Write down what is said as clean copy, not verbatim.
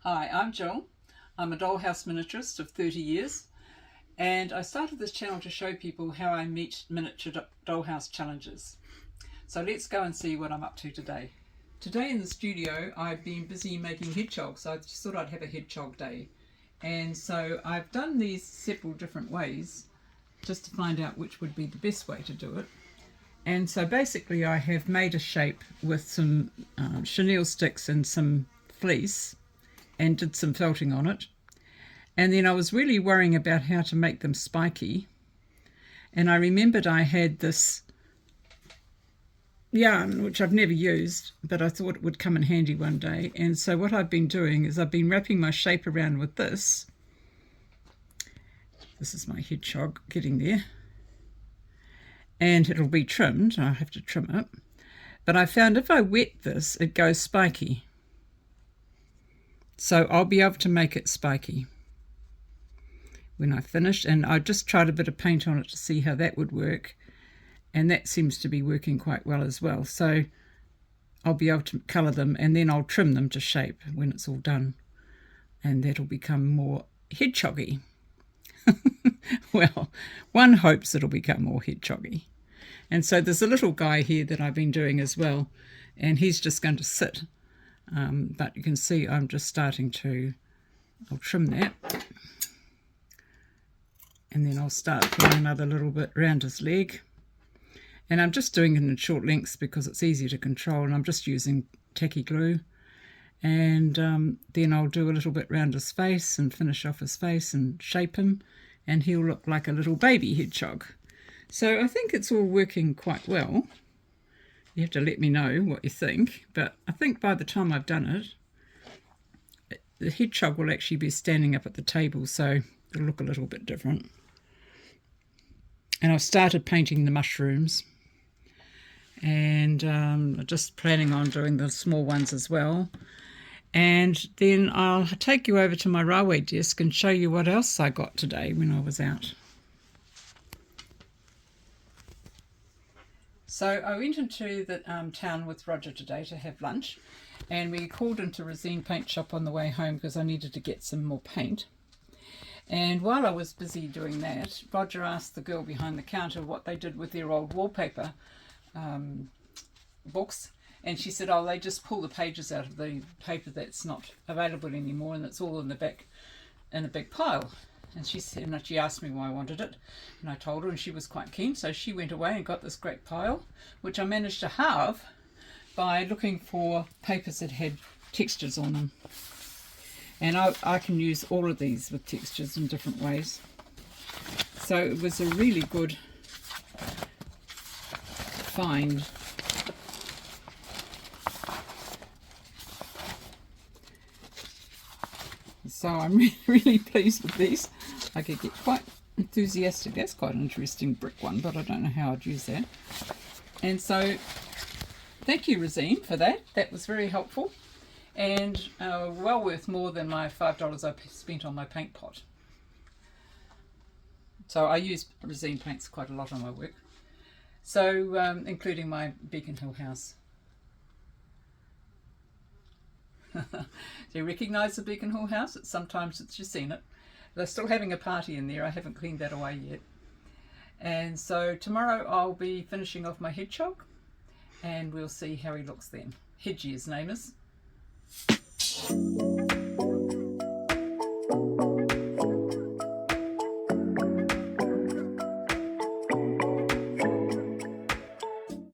Hi, I'm Jill. I'm a dollhouse miniaturist of 30 years, and I started this channel to show people how I meet miniature dollhouse challenges. So let's go and see what I'm up to today. Today in the studio I've been busy making hedgehogs, so I just thought I'd have a hedgehog day. And so I've done these several different ways just to find out which would be the best way to do it. And so basically I have made a shape with some chenille sticks and some fleece and did some felting on it. And then I was really worrying about how to make them spiky. And I remembered I had this yarn, which I've never used, but I thought it would come in handy one day. And so what I've been doing is I've been wrapping my shape around with this. This is my hedgehog getting there. And it'll be trimmed. I have to trim it. But I found if I wet this, it goes spiky. So I'll be able to make it spiky when I finish. And I just tried a bit of paint on it to see how that would work. And that seems to be working quite well as well. So I'll be able to colour them and then I'll trim them to shape when it's all done. And that'll become more hedgehoggy. Well, one hopes it'll become more hedgehoggy. And so there's a little guy here that I've been doing as well. And he's just going to sit. But you can see I'm just starting to, I'll trim that. And then I'll start putting another little bit around his leg. And I'm just doing it in short lengths because it's easy to control. And I'm just using tacky glue. And then I'll do a little bit around his face and finish off his face and shape him. And he'll look like a little baby hedgehog. So I think it's all working quite well. You have to let me know what you think, but I think by the time I've done it, the hedgehog will actually be standing up at the table, so it'll look a little bit different. And I've started painting the mushrooms, and I'm just planning on doing the small ones as well. And then I'll take you over to my railway desk and show you what else I got today when I was out. So I went into the town with Roger today to have lunch, and we called into Resene paint shop on the way home because I needed to get some more paint. And while I was busy doing that, Roger asked the girl behind the counter what they did with their old wallpaper books, and she said, oh, they just pull the pages out of the paper that's not available anymore, and it's all in the back in a big pile. And she asked me why I wanted it, and I told her, and she was quite keen. So she went away and got this great pile, which I managed to halve by looking for papers that had textures on them. And I can use all of these with textures in different ways. So it was a really good find. So I'm really pleased with these. I could get quite enthusiastic. That's quite an interesting brick one, but I don't know how I'd use that. And so thank you, Resene, for that. That was very helpful and well worth more than my $5 I spent on my paint pot. So I use Resene paints quite a lot on my work. So including my Beacon Hill house. Do you recognise the Beacon Hill house? It's sometimes since you've seen it. They're still having a party in there. I haven't cleaned that away yet. And so tomorrow I'll be finishing off my hedgehog and we'll see how he looks then. Hedgie, his name is.